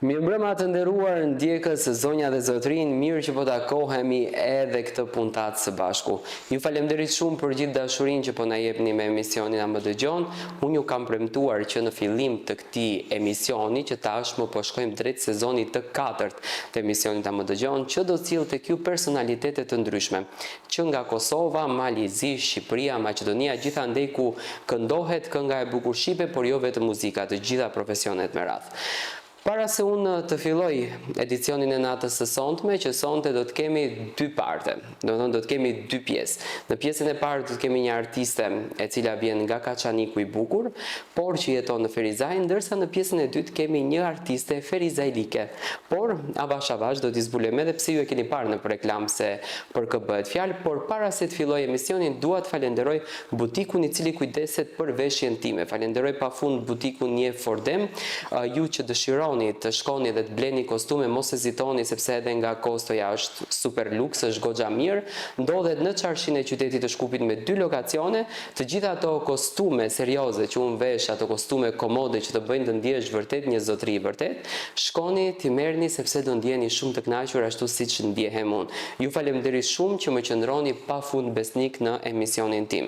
Mirëmbrëma të nderuar ndjekës zonja dhe zotrin, mirë që po takohemi edhe këtë puntat së bashku. Ju falemderit shumë për gjithë dashurinë që po na jepni me emisionin A Më Dëgjon. Unë ju kam premtuar që në fillim të këtij emisioni, që tashmë po shkojmë drejt sezonit të 4 të emisionit A Më Dëgjon, që do cilë tek ju personalitete të ndryshme, që nga Kosova, Malizi, Shqipëria, Maqedonia, gjithandej ku këndohet kënga e bukur shqipe, por jo vetëm muzika, të gjitha profesionet me radhë. Para se unë të filloj edicionin e natës së sonte, që sonte do të kemi dy parte, do të kemi dy pjesë. Në pjesën e parë do të kemi një artiste e cila vjen nga Kaçaniku i bukur, por që jeton në Ferizaj, ndërsa në pjesën e dytë kemi një artiste ferizajlike. Por avash do t'i zbulojmë edhe pse ju e keni parë në reklam se për kë bëhet fjalë, por para se të filloj emisionin dua të falenderoj butikun i cili kujdeset për veshjen time. Falenderoj pafund butikun Një Fordem, ju që dëshironi të shkoni dhe të bleni kostume, mos hezitoni sepse edhe nga kostoja është super luks, është goxha mirë, ndodhet në Çarkishin e qytetit të Shkupit me 2 lokacione, të gjitha ato kostume serioze që unë vesh, ato kostume komode që të bëjnë të ndjesh vërtet një zotëri vërtet, shkoni t'i merrni sepse do ndjeni shumë të kënaqur ashtu siç ndjehem unë. Ju falemnderit shumë që më qëndroni pafund besnik në emisionin tim.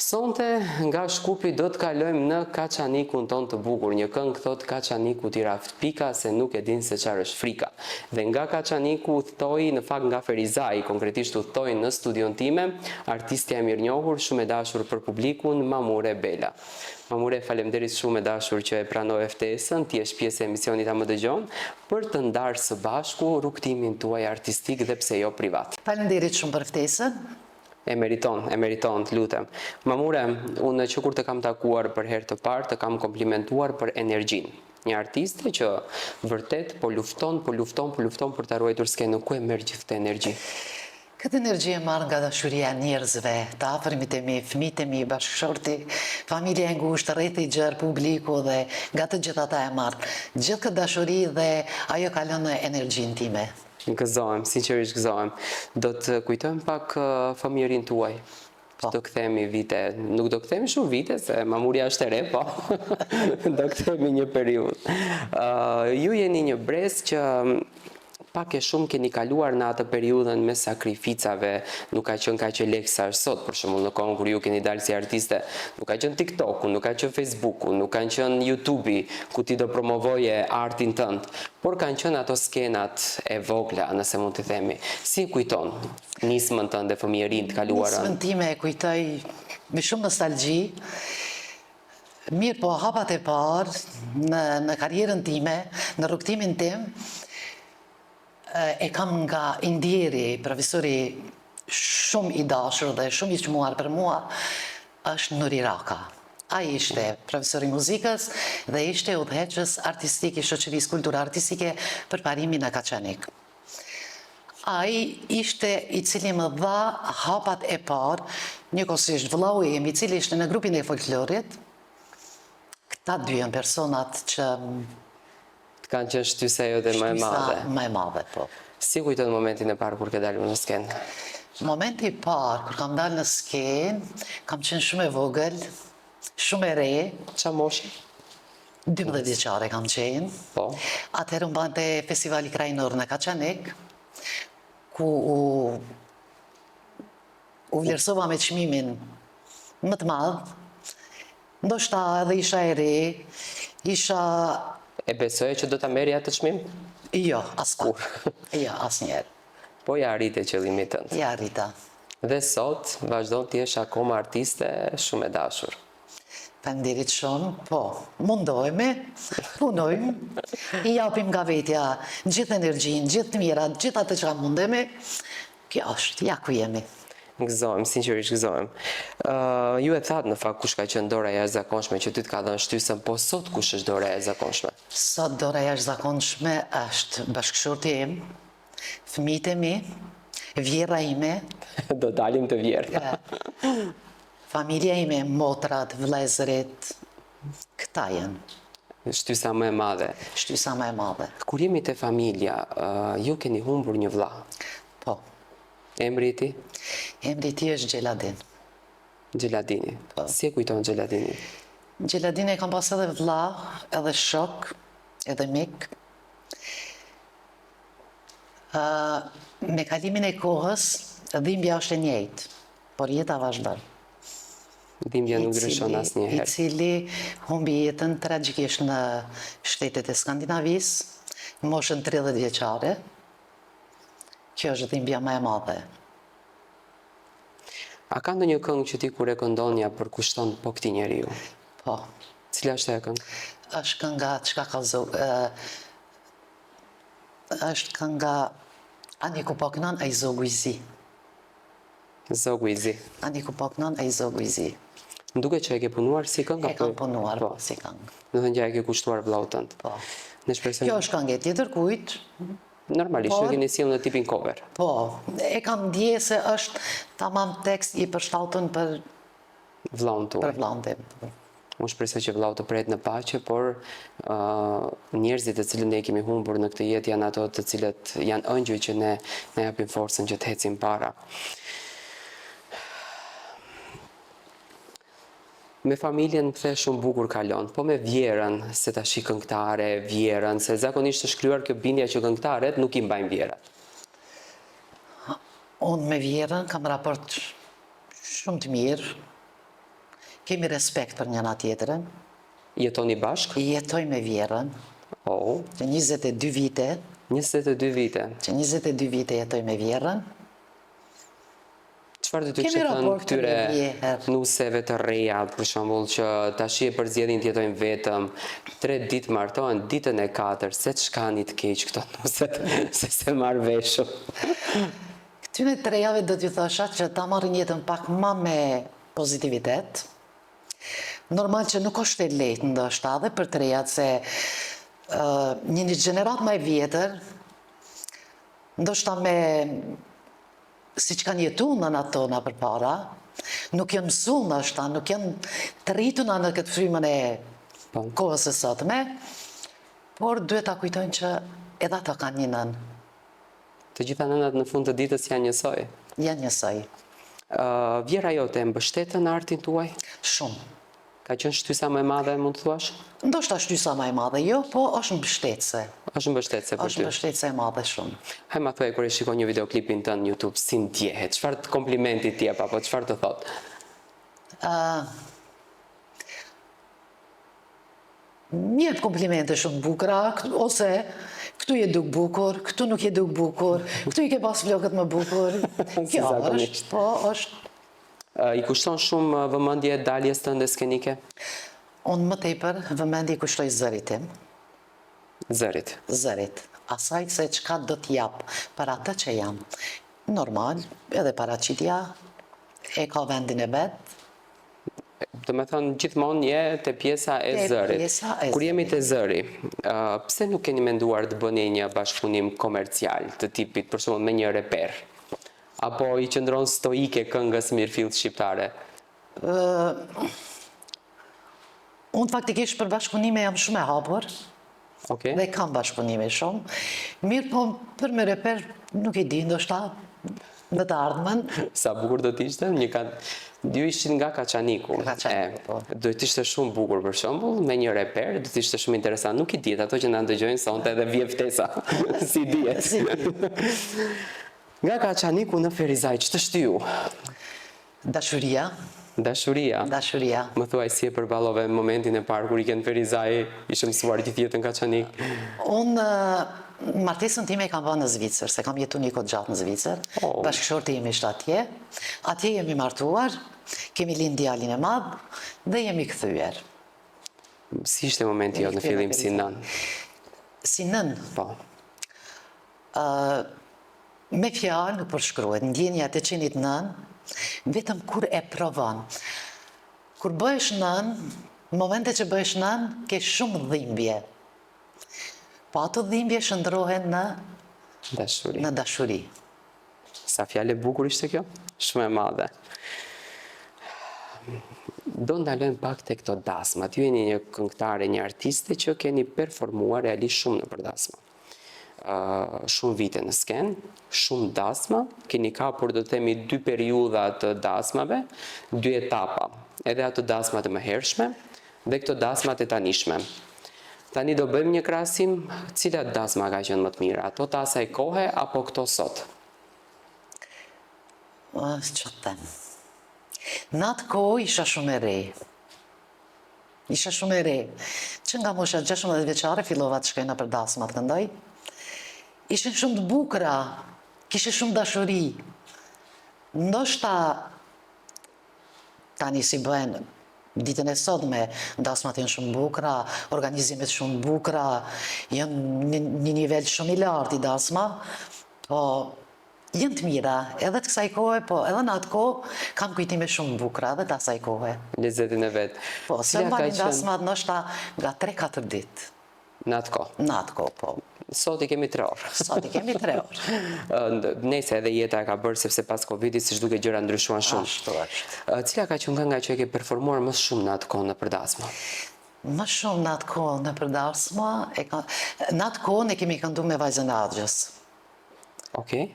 Sonte nga Shkupi do të kalojmë në Kaçanikun ton të bukur. Një këngë thot Kaçaniku t'i raft pika se nuk e din se çfarë është frika. Dhe nga Kaçaniku udhtoi, në fakt nga Ferizaj, konkretisht udhtoi në studion time, artistja e mirënjohur, shumë e dashur për publikun, Mamure Bela. Mamure, falemnderit shumë e dashur që e pranove ftesën, ti je pjesë e emisionit A Më Dëgjon, për të ndarë së bashku rrugtimin tuaj artistik dhe pse jo privat. Falemnderit shumë për ftesën. E meriton, të lutem. Mamure, unë që kur të kam takuar për herë të parë, të kam komplimentuar për energjinë. Një artiste që vërtet po lufton për të ruajtur skenën. Ku e merr gjithë këtë energji? Këtë energji e marr nga dashuria e njerëzve, të afërmit e mi, fëmijët e mi, bashkëshorti, familja e ngushtë, rrethi i gjerë, publiku dhe nga të gjitha ata e marr. Gjithë këtë dashuri dhe ajo ka lënë energjinë time. Gëzohem, sinqerisht gëzohem. Do të kujtojmë pak fëmijërinë tuaj. Do kthehemi vite, nuk do kthehemi shumë vite, se Mamurja është e re, po do kthehemi një periudhë. Ju jeni një brez që pak e shumë keni kaluar në atë periudhën me sakrificave, nuk ka qenë kaq e lehtë sa është sot, për shembull në kohën kur ju keni dalë si artiste, nuk ka qenë TikToku, nuk ka qenë Facebooku, nuk ka qenë YouTube-i ku ti do promovoje artin tënd, por kanë qenë ato skenat e vogla, nëse mund të themi. Si kujton nismën tënde fëmijërinë të kaluara? Nismën time e kujtoj me shumë nostalgji. Mirë, po hapat e parë në karrierën time, në rrugtimin tim, e kam nga Indjeri, profesori shumë i dashur dhe shumë i çmuar për mua, është Nuri Raka. Ai ishte profesor i muzikës dhe ishte udhëheqës artistik i shoqërisë kulturore artistike për parimin në Kaçanik. Ai ishte i cili më dha hapat e parë, njëkohësisht vëllau im i cili ishte në grupin e folklorit. Këta dy janë personat që kanë qenë shtysa jote më e madhe. Më e madhe, po. Si kujton momentin e parë kur ke dalur në skenë? Momenti i parë kur kam dalë në skenë, kam qenë shumë e vogël, shumë e re. Qa moshe? 12 vjeçare kam qenë. Po. Atëherë mbante festivali krajnor në Kaçanik, ku u vlerësova me çmimin më të madh. Ndoshta edhe isha e re, isha... E besoje që do ta merri atë çmim? Jo, askur. Jo, asnjëherë. Po ja arrite qëllimin tënd. Ja arrita. Dhe sot vazhdon të jesh akoma artiste shumë e dashur. Faleminderit shumë, po, mundohemi, punojmë, i japim nga vetja gjithë energjinë, gjithë të mirat, gjithë atë që mundemi, kjo është, ja ku jemi. Gëzohem, sinqerisht gëzohem. Ju e thatë në fakt kush ka qenë dora e jashtëzakonshme që ty të ka dhënë shtysën, po sot kush është dora e jashtëzakonshme? Sot dora e jashtëzakonshme është bashkëshorti im, fëmijët e mi, vjera ime. Do dalim të vjerë. Familja ime, motrat, vëllezërit, këta janë. Shtysa më e madhe. Shtysa më e madhe. Kur jemi te familja, ju keni humbur një vëlla. Po. Emri i tij? Emri i tij është Gjeladin. Gjeladini. Si e kujton Gjeladini? Gjeladini e kam pas edhe vëlla, edhe shok, edhe mik. Me kalimin e kohës, dhimbja është e njëjtë, por jeta vazhdon. Dhimbja nuk ndryshon I asnjëherë. cili humbi jetën tragjikisht në shtetet e Skandinavisë, në moshën 30 vjeçare. Kjo është dhimbja më e madhe. A ka ndonjë këngë që ti kur e këndon ja përkushton po këtij njeriu? Po, Cila është ajo këngë? është kënga çka ka është kënga Ani ku paknon ai zogu i zi. Zogu i zi. Ani ku paknon ai zogu i zi. Më duket që e ke punuar si këngë? E kam punuar Po. si këngë. Do të thënë që e ke kushtuar vllaut tënd. Po. Ne shpresojmë Kjo është këngë e tjetër kujt? normalisht Por- ju keni sjellë në tipin cover. Po, e kam ndje se është tamam tekst i përshtatun për Vllaun tuaj. vllaun tim. Unë shpresoj që vllau të pret në paqe, por njerëzit të cilët ne kemi humbur në këtë jetë janë ato të cilët janë ëngjëj që ne japim forcën që të ecim para. Me familjen the shumë bukur kalon, po me Vjerën, se tash i këngëtare, Vjerën, se zakonisht është shkruar kjo bindja që këngëtarët nuk i mbajnë vjerat. Unë me Vjerën kam raport shumë të mirë. Kemi respekt për njëna tjetrën. Jetoni bashk? Jetoj me Vjerën, Oh, që 22 vite, 22 vite. që 22 vite jetoj me Vjerën. Çfarë do të Kemi kishte thënë raport të këtyre mirë. nuseve të reja, për shembull, që tash e përzgjedhin të jetojnë vetëm, 3 ditë martohen, ditën e 4, se ç'kani të keq këto nuset, se marr veshu. Këtyne të rejave do t'ju thosha që ta marrin jetën pak ma me pozitivitet. Normal që nuk është e lehtë ndoshta edhe për të rejat se një gjenerat më e vjetër, ndoshta me si që kanë jetu në atë tona për para, nuk janë mësu ndoshta, nuk janë të rrituna në këtë frymën e Po. kohës së sotme, por duhet ta kujtojnë që edhe ata kanë një nën, Të gjitha nënat në fund të ditës janë njësoj. janë njësoj, Vjera jote mbështetën artin tuaj? shumë. Ka qenë shtysa më e madhe, mund të thuash? Ndoshta shtysa më e madhe, jo, po është mbështetëse. Është mbështetëse për Është ty. mbështetëse e madhe shumë. Haj ma thuaj, kur e shikon një videoklipin tënë në YouTube, si ndjehet? Çfarë të komplimenti ti jep, apo çfarë të thot? Njët komplimente shumë bukura, ose këtu je duk bukur, këtu nuk je duk bukur, këtu i ke pas flokët më bukur. Kjo zakonisht. është, po është. I kushton shumë vëmendje daljes tënde skenike? Unë më tepër vëmendje kushtoj zërit tim, Zërit. zërit. Asaj se çka do t'jap për atë që jam. Normal, edhe paraqitja e ka vendin e vet. Do me thënë, gjithmonë je te pjesa e Te zërit. pjesa e Kur jemi zërit. te zëri, pse nuk keni menduar të bëni një bashkëpunim komercial të tipit, për shembull me një reper? Apo i qëndron stoike këngës Mirëfill shqiptare? Unë faktikisht për bashkëpunime jam shumë e hapur, Okej? dhe kam bashkëpunime shumë. Mirë po, për me reper, nuk i di, ndoshta në të ardhmen. Sa bukur do t'ishte? Dy ishin nga Kaçaniku. Kaçaniku, po. Do t'ishte shumë bukur për shembull, me një reper, do t'ishte shumë interesant. Nuk i diet ato që na ndëgjojnë sonte edhe vje ftesa. Si dihet. Si Nga Kaçaniku në Ferizaj, ç'të shtyu? Dashuria, Dashuria. dashuria. Më thuaj si e përballove momentin e parë kur i në Ferizaj, ishte mësuar gjithë jetën Kaçanik. Unë martesën time e kam vënë në Zvicër, se kam jetu një kohë gjatë në Zvicër. Oh. Bashkëshorti jemi ishte atje. Atje jemi martuar, kemi lind djalin e madh dhe jemi kthyer. Si ishte momenti jot në fillim si nën? Si nën, Po. me fjalë nuk përshkruhet, ndjenja të qenit nën, vetëm kur e provon. Kur bëhesh nën, momente që bëhesh nën, ke shumë dhimbje. Po ato dhimbje shndrohen Dashuri. në dashuri. Sa fjalë e bukur ishte kjo? Shumë e madhe. Do ndalojmë pak te këto dasmat. Ju jeni një këngëtare, një artiste që keni performuar realisht shumë nëpër dasma. Shumë vite në sken, shumë dasma, keni kapur do të themi 2 periudha të dasmave, 2 etapa, edhe ato dasmat e mëhershme dhe këto dasmat e tanishme. Tani do bëjmë një krahasim, cilat dasma ka qenë më të mira, ato të asaj kohe apo këto sot? Që të them. Në atë kohë isha shumë e re. Isha shumë e re. Që nga mosha 16 vjeçare fillova të shkojna për dasmat këndoj. Ishin shumë të bukura, kishe shumë dashuri. Ndoshta tani si bëhen ditën e sotme, dasmat janë shumë bukura, organizimet shumë bukura, janë një nivel shumë i lartë i dasma, po janë të mira, edhe të kësaj kohe, po edhe në atë kohë kam kujtime shumë bukura edhe të asaj kohe. Lezetin e vet. Po, se mbanin dasmat ndoshta nga 3-4 ditë. Në atë kohë. Në atë kohë, po. Sot i kemi 3 orë. Sot i kemi 3 orë. Nese edhe jeta e ka bërë sepse pas Covidit siç duke gjëra ndryshuan shumë. Ashtu është. Cila ka qenë nga që e ke performuar më shumë në atë kohë në përdasma? Më shumë në atë kohë në përdasma, në atë kohë ne kemi këndu me vajzën e Agjës. Okej.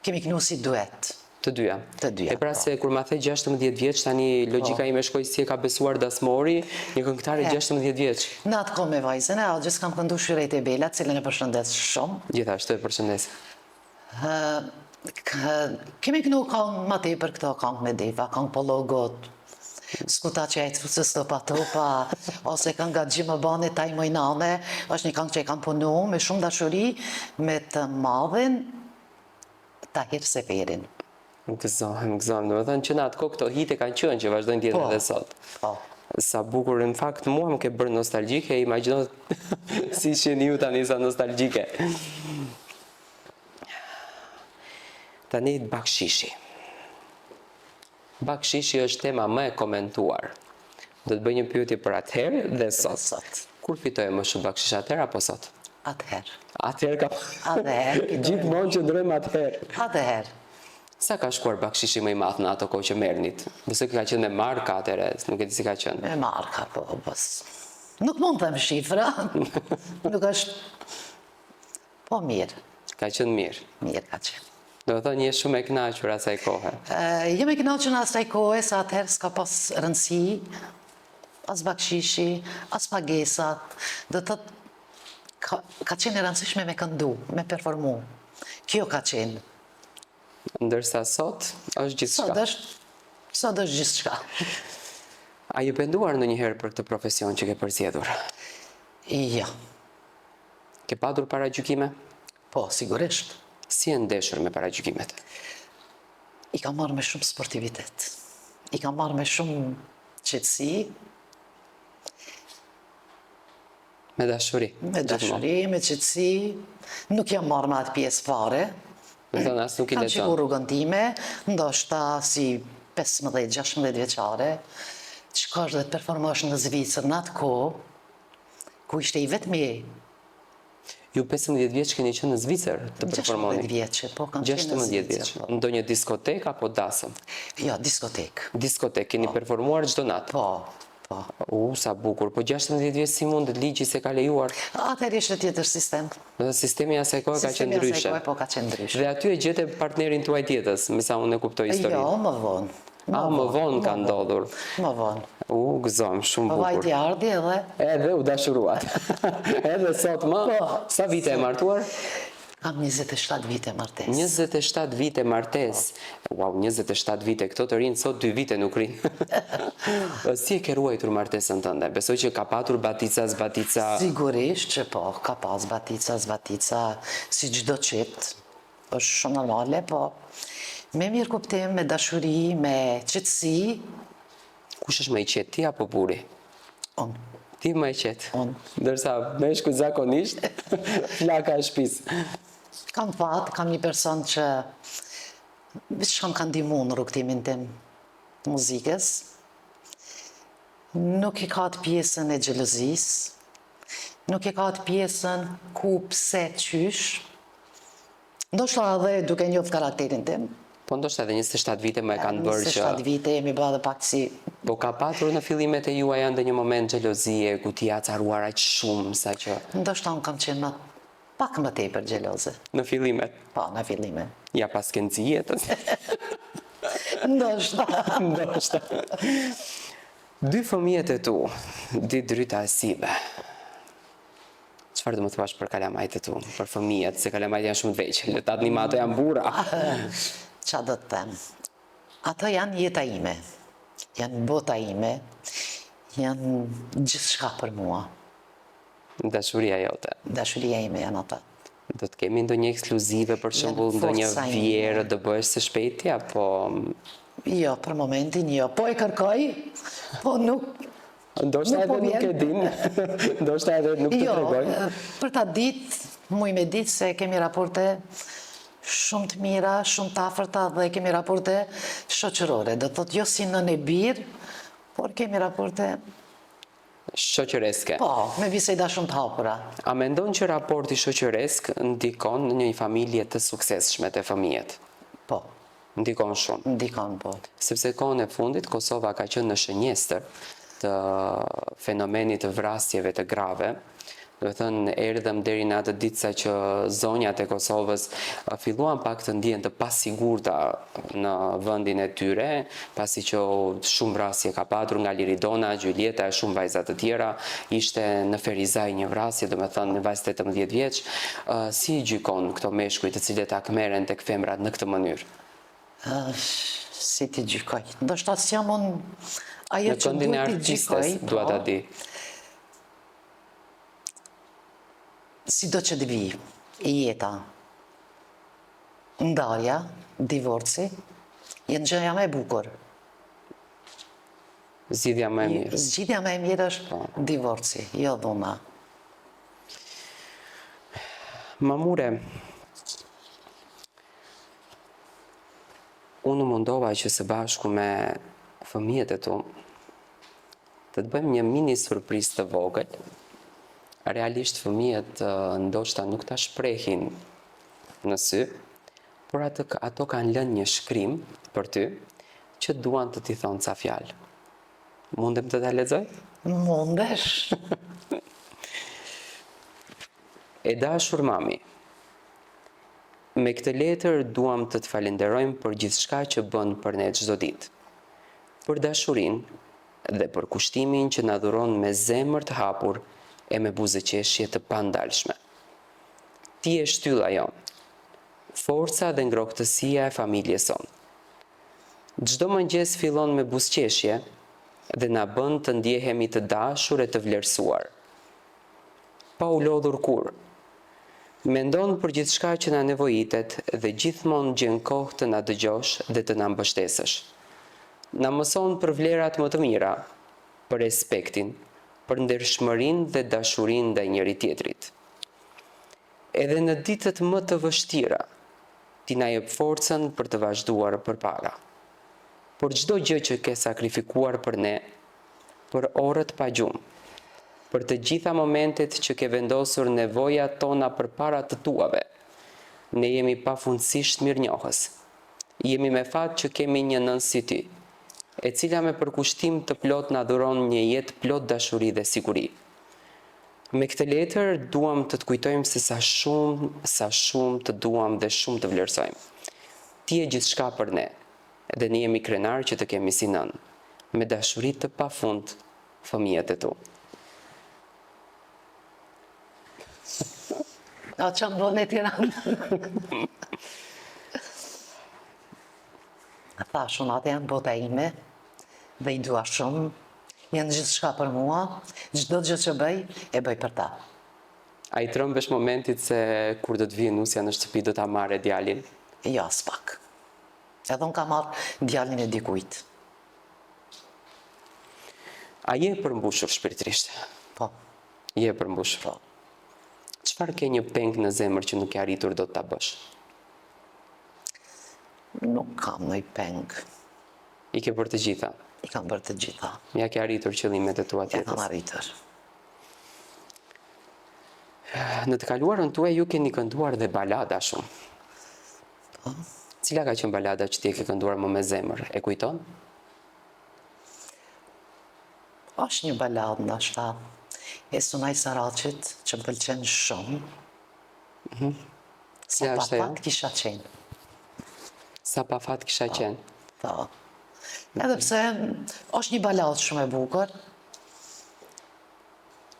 Kemi kënu si duet. Të dyja. Të dyja, E pra po. se kur ma the 16 vjeç, tani logjika ime shkoi si e ka besuar dasmori, një këngëtare 16 vjeç. Në atë kohë me vajzën e Agjës kam këndu Shyrejt e Bela, cilën e përshëndes shumë. Gjithashtu e përshëndes. Kemi kënu këngë ma tepër këto këngë me Deva, këngë po logot. Skuta që e të fësës të patopa, ose këngë nga gjimë bane taj mojnane, është një këngë që e kam punu me shumë dashuri, me të madhin Tahir Seferin. Gëzohem, do të thënë që në atë kohë këto hite kanë qenë që vazhdojnë tjetë edhe sot. Po. Sa bukur, në fakt, mua më ke bërë nostalgjike, imagjino si sheni ju tani sa nostalgjike. Tani bakshishi. Bakshishi është tema më e komentuar. Do të bëj një pyetje për atëherë dhe sot. Kur fitoi më shumë bakshish atëherë apo sot? Atëherë. Atëherë ka... Atëherë. Gjithmonë që ndrojmë atëherë. Atëherë. Sa ka shkuar bakshishi më i madh në ato kohë që merrnit? Besoj ka qenë me marka atëherë, nuk e di si ka qenë. Me marka, po, bës. Nuk mund të them shifra. Nuk është... Po mirë. Ka qenë mirë. Mirë ka qenë. Do të thonë je shumë e kënaqur asaj kohe. Jem e kënaqur në asaj kohe, sa atëherë s'ka pas rëndësi, as bakshishi, as pagesat. Do të thotë, ka qenë e rëndësishme me këndu, me performu. Kjo ka qenë. Ndërsa sot është gjithçka. Sot është gjithçka. A je penduar ndonjëherë për këtë profesion që ke përzgjedhur? Jo. Ke padur paragjykime? Po, sigurisht. Si e ndeshur me paragjykimet? I ka marrë me shumë sportivitet. I ka marrë me shumë qetësi, Me dashuri. me dashuri, me qetësi. Nuk jam marrë me atë pjesë fare. Do të thonë as nuk i Kam lexon. qikur rrugën time, ndoshta si 15-16 vjeçare, që shkosh dhe të performosh në Zvicër në atë kohë, ku ishte i vetmi Ju 15 vjeç keni qenë në Zvicër të 16 performoni? vjeçe, po kam qenë në 16 Zvicër. vjeç. Po. Ndonjë diskotek apo dasëm? Jo, diskotek. Diskotek, keni performuar çdo natë? Po, po. Sa bukur, po 16 vjeç si mund ligji se ka lejuar? Atëherë ishte tjetër sistem. Dhe sistemi asaj kohe ka qenë Sistemi asaj ndryshe. kohe, po ka qenë ndryshe. Dhe aty e gjete partnerin tuaj tjetës, me sa unë e kuptoj historinë. Jo, më vonë. Më vonë ka ndodhur. Më vonë. Gëzom, shumë Po bukur. vajti ardhi edhe Edhe u dashuruat. Edhe sot më, sa vite e martuar? kam 27 vite martesë. 27 vite martes. Wow, 27 vite, këto të rinë sot 2 vite nuk rinë. Si e ke ruajtur martesën tënde? Besoj që ka patur batica, zbatica. Sigurisht që po, ka pas batica, si gjdo qitë. është shumë normale, po me mirë kuptim, me dashuri, me qetësi, Kush është më i qetë, ti apo buri? unë. Ti më i qetë. Unë. Ndërsa meshku zakonisht, flaka e shtëpisë. Kam fat, kam një person që shkam ka ndihmu në rrugtimin tim të muzikës. Nuk i ka atë pjesën e xhelozisë, nuk i ka atë pjesën ku pse qysh. Ndoshta edhe duke njoft karakterin tim. Po ndoshta edhe 27 vite më e kanë bërë që... 27 vite jemi bërë dhe pak si... Po ka patur në fillimet e juaja ndonjë moment xhelozie, ku ti acaruar aq shumë sa që... Ndoshta unë kam qenë pak më tepër xheloze. Në fillimet, Po, në fillime. ja pas ke nxijetës. Ndoshta. Ndoshta. 2 fëmijët e tu, Didryta e Sibe. Çfarë do më thuash për kalamajt e tu, për fëmijët, se kalamajt janë shumë të vegjël, letat një ato janë burra. Qa do të them? Ato janë jeta ime, janë bota ime, janë gjithçka për mua. Dashuria jote. Dashuria ime janë ata. Do të kemi ndonjë ekskluzive, për shembull, ndonjë forca ime. vjerë do bëhesh së shpejti, apo Jo, për momentin jo. Po e kërkoj, po nuk. ndoshta Nuk po edhe nuk e vjen. din, ndoshta edhe nuk të Jo, tregoj. për ta ditë, muj me ditë se kemi raporte shumë të mira, shumë të afërta dhe kemi raporte shoqërore. Do të thotë jo si nën e birë, por kemi raporte, Shoqëreske. po, me biseda shumë të hapura. A mendon që raporti shoqëresk ndikon në një familje të suksesshme të fëmijët? Po, Ndikon shumë. ndikon po. Sepse kohën e fundit Kosova ka qenë në shënjestër të fenomenit të vrasjeve të grave. Do të thënë, erdhëm deri në atë ditë sa që zonjat e Kosovës filluan pak të ndihen të pasigurta në vendin e tyre, pasi që shumë vrasje ka patur nga Liridona, Gjulieta e shumë vajza të tjera, ishte në Ferizaj një vrasje, do të thënë në vajzë 18 vjeç. Si gjykon këto meshkuj të cilët akmeren tek femrat në këtë mënyrë? Si ti gjykoj? Ndoshta s'jam unë ajo Në që këndin e duhet ti gjykoj, artistes, dua ta di. si do që të vi, jeta, ndarja, divorci, jenë gjëja me bukur. Zgjidhja më e mirë. Zgjidhja me e mirë është divorci, jo dhuna. Mamure, unë mundova që së bashku me fëmijët e tu të bëjmë një mini surprizë të vogël. Realisht fëmijët ndoshta nuk ta shprehin në sy, por ato kanë lënë një shkrim për ty që duan të t'i thonë ca fjalë. Mundem të ta lexoj? Mundesh. E dashur mami, me këtë letër duam të të falenderojmë për gjithçka që bën për ne çdo ditë. Për dashurinë dhe për kushtimin që na dhuron me zemër të hapur e me buzëqeshje të pandalshme. Ti je shtylla jonë, forca dhe ngrohtësia e familjes sonë. Çdo mëngjes fillon me buzëqeshje dhe na bën të ndjehemi të dashur e të vlerësuar. Pa u lodhur kur. Mendon për gjithçka që na nevojitet dhe gjithmonë gjen kohë të na dëgjosh dhe të na mbështesësh. Na mëson për vlerat më të mira, për respektin, për ndershmërinë dhe dashurinë ndaj njëri tjetrit. Edhe në ditët më të vështira, ti na jep forcën për të vazhduar përpara. Por çdo gjë që ke sakrifikuar për ne, për orët pa gjumë, për të gjitha momentet që ke vendosur nevojat tona përpara të tuave, ne jemi pafundësisht mirënjohës. Jemi me fat që kemi një nën si ty, e cila me përkushtim të plot na dhuron një jetë plot dashuri dhe siguri. Me këtë letër duam të të kujtojmë se sa shumë të duam dhe shumë të vlerësojmë. Ti je gjithçka për ne, dhe ne jemi krenar që të kemi si nën, me dashuri të pafund fëmijët e tu. A që më bënë e Tiranë? Thash, unë atë janë bota ime, dhe i dua shumë, janë gjithçka për mua, çdo gjë që bëj, e bëj për ta. A i trëmbesh momentit se kur do të vijë nusja në shtëpi do ta marrë djalin? Jo, s'pak. Edhe unë ka marrë djalin e dikujt. A je përmbushur shpirtërisht? Po, Je përmbushur. po. Çfarë ke një peng në zemër që nuk e arritur do të ta bësh? Nuk kam nëj peng. I ke për të gjitha. I kam bërë të gjitha. Ja ke arritur qëllimet e tua Ja kam tjetës. arritur. Në të kaluarën tuaj ju keni kënduar dhe balada shumë. Po. Cila ka qenë balada që ti e ke kënduar më me zemër? E kujton? Është një balad ndoshta e Sunaj Saraqit që më pëlqen shumë. Sa Cila pa është ajo? fat kisha qenë. Sa pa fat kisha qenë. Po. Edhe pse është një balad shumë e bukur,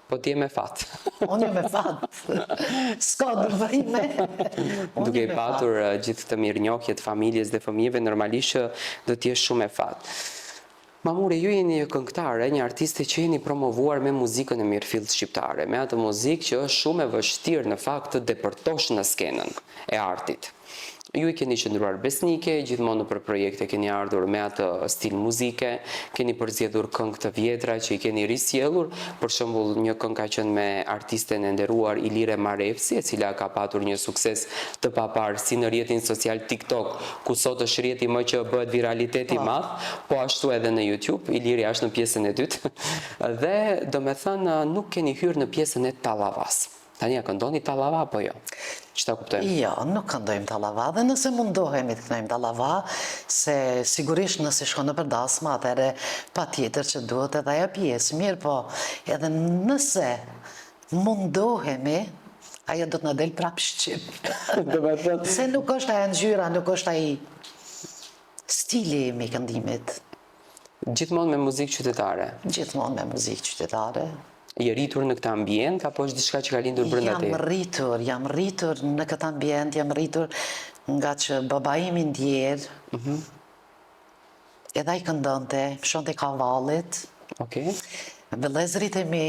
Po ti je me fat. unë jam me fat. S'ka dëvërime. Duke i patur gjithë të mirënjohje të familjes dhe fëmijëve, normalisht që do të jesh shumë e fat. Mamure, ju jeni një këngëtare, një artiste që jeni promovuar me muzikën e mirëfillt shqiptare, me atë muzikë që është shumë e vështirë në fakt të depërtosh në skenën e artit. Ju i keni qëndruar besnike, gjithmonë për projekte keni ardhur me atë stil muzike, keni përzgjedhur këngë të vjetra që i keni risjellur, për shembull një këngë ka qenë me artisten e nderuar Ilire Marevsi, e cila ka patur një sukses të paparë si në rrjetin social TikTok, ku sot është rrjeti më që bëhet viralitet i madh, po ashtu edhe në YouTube. Iliri është në pjesën e dytë. Dhe domethënë nuk keni hyrë në pjesën e Tallavas. Tani a këndoni Tallava apo jo? Ç'ta kuptojmë? Jo, nuk këndojmë Tallava, dhe nëse mundohemi të këndojmë Tallava, se sigurisht nëse shkon në përdasma, atëherë patjetër që duhet edhe ajo pjesë. Mirë po, edhe nëse mundohemi, ajo do të na del prapë shqip. Se nuk është ajo ngjyra, nuk është ai stili i këndimit. Gjithmonë me muzikë qytetare. Gjithmonë me muzikë qytetare. Je rritur në këtë ambient, apo është diçka që ka lindur brenda teje? Jam rritur në këtë ambient, jam rritur nga që baba im i ndjerë, edhe ai këndonte, shonte kavallit, Okej. vëllezërit e mi,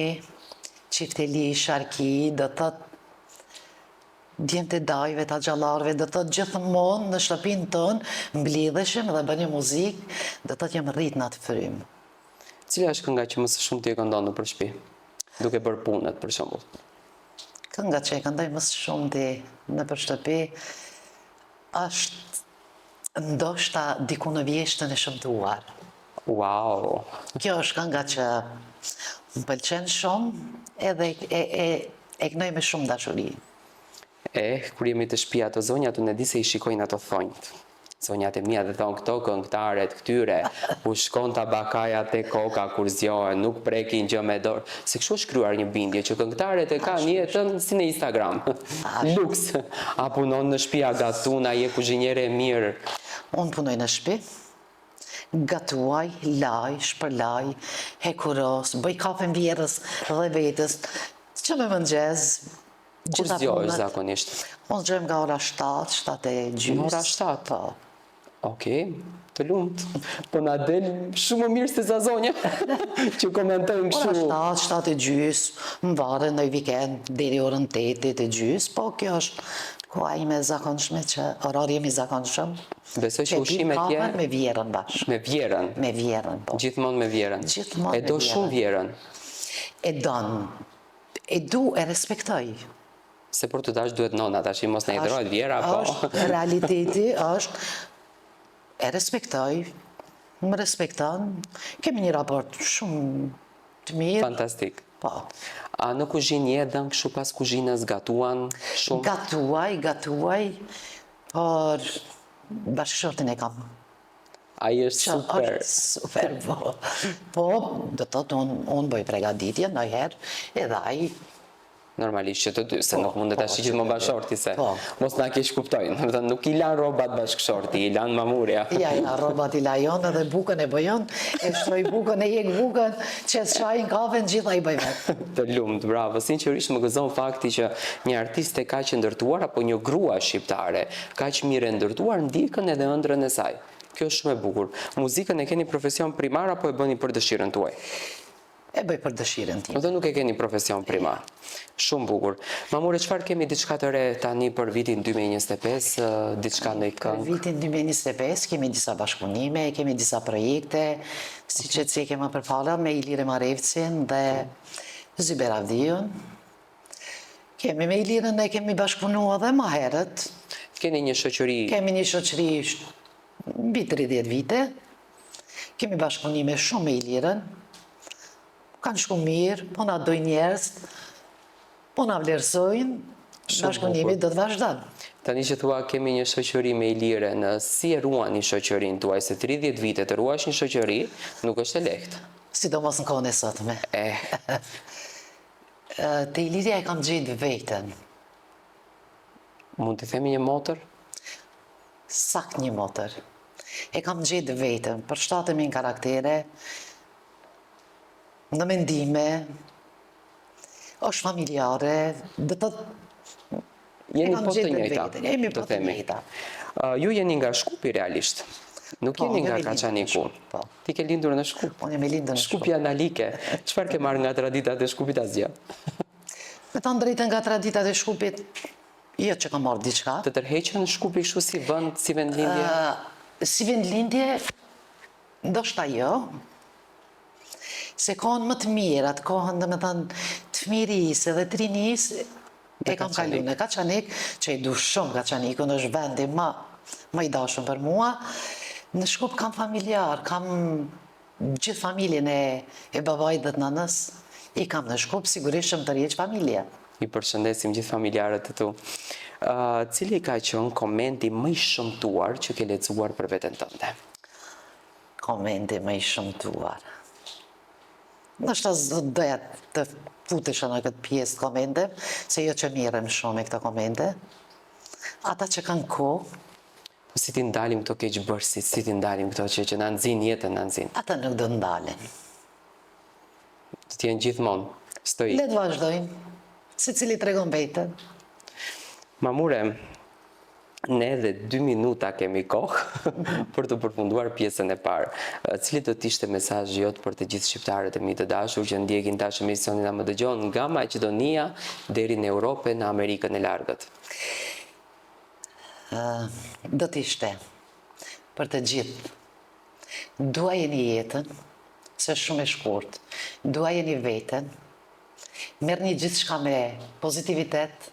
Çifteli, Sharki, do të thotë djemtë e dajve, të xhallarëve, do të thotë gjithmonë në shtëpinë tonë mblidheshim dhe bënim muzikë, do të thotë jam rrit në atë frym. Cila është kënga që më së shumti e këndon nëpër shtëpi? Duke bërë punët, për shembull. Kënga që e këndoj më së shumti nëpër shtëpi është ndoshta diku në vjeshtën e shëmtuar. Wow. Kjo është kënga që më pëlqen shumë edhe e këndoj me shumë dashuri. Kur jemi të shtëpia të zonjat, unë e di se i shikojnë ato thonjt. Zonjat e mia dhe thonë këto këngëtaret këtyre, u shkon tabakaja te koka kur zgjohen, nuk prekin gjë me dorë. Se kështu është krijuar një bindje që këngëtaret e kanë jetën si në Instagram. Luks. A punon në shtëpi, a gatun, a je kuzhinjere e mirë? Unë punoj në shtëpi, gatuaj, laj, shpërlaj, hekuros, bëj kafen vjerës dhe vetës, që me mëngjes. Kur zgjohesh zakonisht? Unë zgjohem nga ora 7, 7:30. Në ora 7? Po. Okej, të lumt. Po na del shumë më mirë se sa zonja që komentojmë kështu. Ora 7, 7:30, më varet në vikend deri orën 8:30, po kjo është koha ime e zakonshme, që orari jemi zakonshëm. Besoj që ushqimet tje janë me vjerën bashkë. me vjerën. Me vjerën, po. Gjithmonë me vjerën. Gjithmonë E me do vjerën. shumë vjerën. E don, e du, e respektoj. Se për të dash duhet nona, tash i mos na i drohet vjera, po. Është realiteti, është, e respektoj, më respekton, kemi një raport shumë të mirë. Fantastik. Po. A në kuzhinë je dhënë kështu pas kuzhinës gatuan shumë? Gatuaj, por bashkëshortin e kam. Ai është Që super. është super, po. Po, do të thotë, unë bëj pregaditje ndonjëherë, edhe ai. Normalisht që të dy, se nuk mundet tash gjithmonë bashkëshorti, se Po. mos na keq kuptojnë. Do të thënë nuk i lan rrobat bashkëshorti, i lan mamurja. Ja, rrobat i lajon edhe bukën e bëjon, e shtroj bukën, e jek bukën, që çajin kafen, gjitha i bëj vetë. Të lumt, bravo. Sinqerisht më gëzon fakti që një artiste kaq e ndërtuar apo një grua shqiptare kaq mirë e ndërtuar ndikën edhe ëndrrën e saj. Kjo është shumë e bukur. Muzikën e keni profesion primar apo e bëni për dëshirën tuaj? E bëj për dëshirën tim. Dhe nuk e keni profesion primar. Shumë bukur. Mamure, çfarë kemi diçka të re tani për vitin 2025, diçka në Për këngë? vitin 2025 kemi disa bashkëpunime, kemi disa projekte, si që të kema përpara me Ilire Marevcin dhe Zyber Avdiun. Kemi me Ilirën e kemi bashkëpunua dhe ma herët. Keni një shoqëri, Kemi një shoqëri mbi 30 vite. Kemi bashkëpunime shumë me Ilirën. Kanë shku mirë, po na dojnë njerëz, po na vlerësojnë, bashkëpunimi do të vazhdon. tani që thua kemi një shoqëri me Iliren, si e ruani shoqërinë tuaj, se 30 vite të ruash një shoqëri, nuk është e lehtë. Sidomos në kohën e sotme. Te Ilirja e kam gjetë veten, Mund të themi një motër? sakt një motër. E kam gjetë veten, për shtatemi në karaktere, në mendime, është familjare, dhe të Jeni kam po të gjetur njëjta, veten, jemi po të të themi. njëjta. Ju jeni nga Shkupi realisht. Nuk Po, jeni nga jemi lindur në Kaçaniku. Shkup, po. Ti ke lindur në Shkup. Unë jam e lindur në Shkupi analike. Çfarë ke marrë nga traditat e Shkupit asgjë? Me të drejtën nga traditat e Shkupit, jo që kam marrë diçka. Të tërheqën Shkupi kështu si vend, si vendlindje? Si vendlindje, ndoshta jo, se kohën më të mirat, kohën dhe me thënë të fëmirisë dhe të rinisë, e kam kalu në Kaçanik, që e du shumë Kaçanikun, është vendi më i dashur për mua. Në Shkup kam familjar, kam gjithë familjen e babait dhe të nënës, i kam në Shkup, sigurisht shumë të rjeq familje. I përshëndesim gjithë familjarët e tu. Cili ka qenë komenti më i shëmtuar që ke lexuar për veten tënde? Komenti më i shëmtuar. Nështë doja të futesha në këtë pjesë të komente, se jo që mirem shumë me këto komente. Ata që kanë kohë, Si ti ndalim këto keqbërësit, si ti ndalim këto që na nxin jetën, na nxin. ata nuk do ndalen. Do t'jenë gjithmonë stoik. Le të vazhdojnë, si cili tregon vetën. Mamure, ne edhe 2 minuta kemi kohë për të përfunduar pjesën e parë. Cili do t'ishte mesazhi jot për të gjithë shqiptarët e mi të dashur që ndjekin tash emisionin na më dëgjon nga Maqedonia deri në Europë, në Amerikën e Largët? Do t'ishte për të gjithë. Duajeni jetën, se është shumë e shkurt. Duajeni veten, merrni gjithçka me pozitivitet,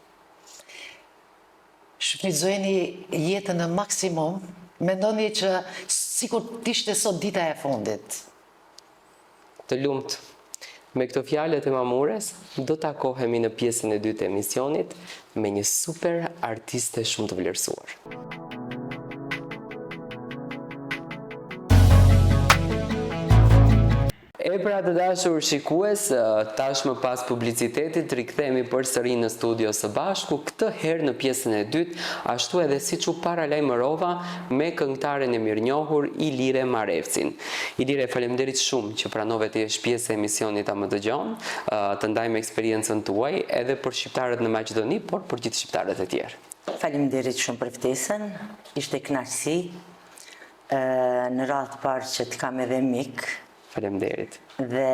shfrytëzojeni jetën në maksimum, mendoni që sikur t'ishte sot dita e fundit. Të lumt. Me këto fjalët e Mamures, do takohemi në pjesën e dytë të emisionit me një super artiste shumë të vlerësuar. E pra të dashur shikues, tash më pas publicitetit rikthehemi përsëri në studio së bashku, këtë herë në pjesën e dytë, ashtu edhe siç u paralajmërova me këngëtaren e mirënjohur Ilire Marevcin. Ilire, faleminderit shumë që pranove të jesh pjesë e emisionit Ta më dëgjon, të ndajmë eksperiencën tuaj edhe për shqiptarët në Maqedoni, por për gjithë shqiptarët e tjerë. Faleminderit shumë për ftesën, ishte kënaqësi, në radhë të parë që të kam edhe mik, Faleminderit. dhe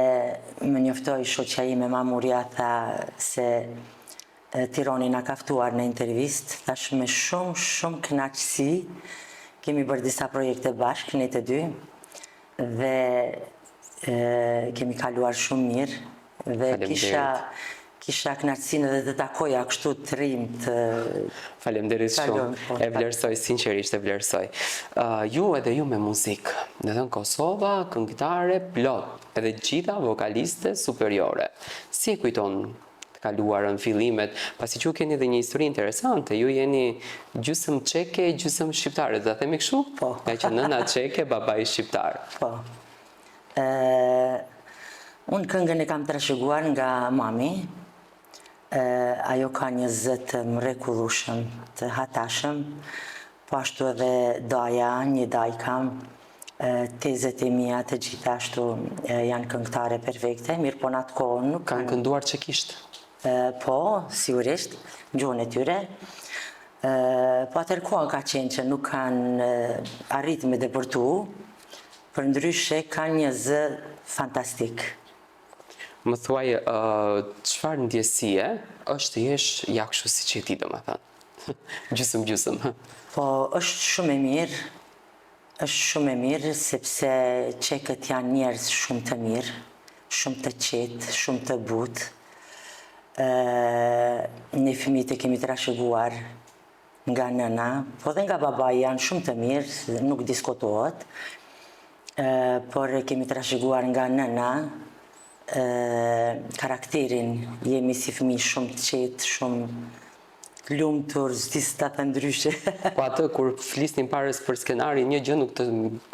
më njoftoi shoqja ime Mamurja, tha se Tironi na ka ftuar në intervistë, thash me shumë kënaqësi, kemi bërë disa projekte bashkë, ne të dy, dhe kemi kaluar shumë mirë, dhe kisha kënaqësinë edhe të takoja kështu të rinj të... Faleminderit shumë, e vlerësoj, sinqerisht e vlerësoj. Ju edhe ju me muzikë, në thënë Kosova, këngëtare, plot, edhe gjitha vokaliste superiore. Si e kujton të kaluarën, fillimet, pasi që ju keni dhe një histori interesante, ju jeni gjysmë çeke, gjysmë shqiptare, da themi kështu? Po. Nga që nëna çeke, babai shqiptar. Po. Unë këngën e kam trashëguar nga mami, ajo ka një zë të mrekullueshëm, të hatashëm, po ashtu edhe daja, një daj kam, tezet e mia të gjithashtu janë këngëtare perfekte, mirë po në atë kohë nuk Kanë kënduar çekisht? Po, sigurisht, gjuhën e tyre, po atër kohë ka qenë që nuk kanë arrit me depërtu, për ndryshe kanë një zë fantastik. Më thuaj, çfarë ndjesie është jesh ja kështu si që ti, domethënë. Gjysëm. Po, është shumë e mirë, sepse çekët janë njerëz shumë të mirë, shumë të qetë, shumë të butë. Ne fëmijët e kemi trashëguar nga nëna, po dhe nga babai janë shumë të mirë, nuk diskutohet, por e kemi trashëguar nga nëna, karakterin, jemi si fëmijë shumë të qetë, shumë lumtur, s'di se ta them ndryshe. Po atë, kur flisnin parës për skenarin, një gjë nuk të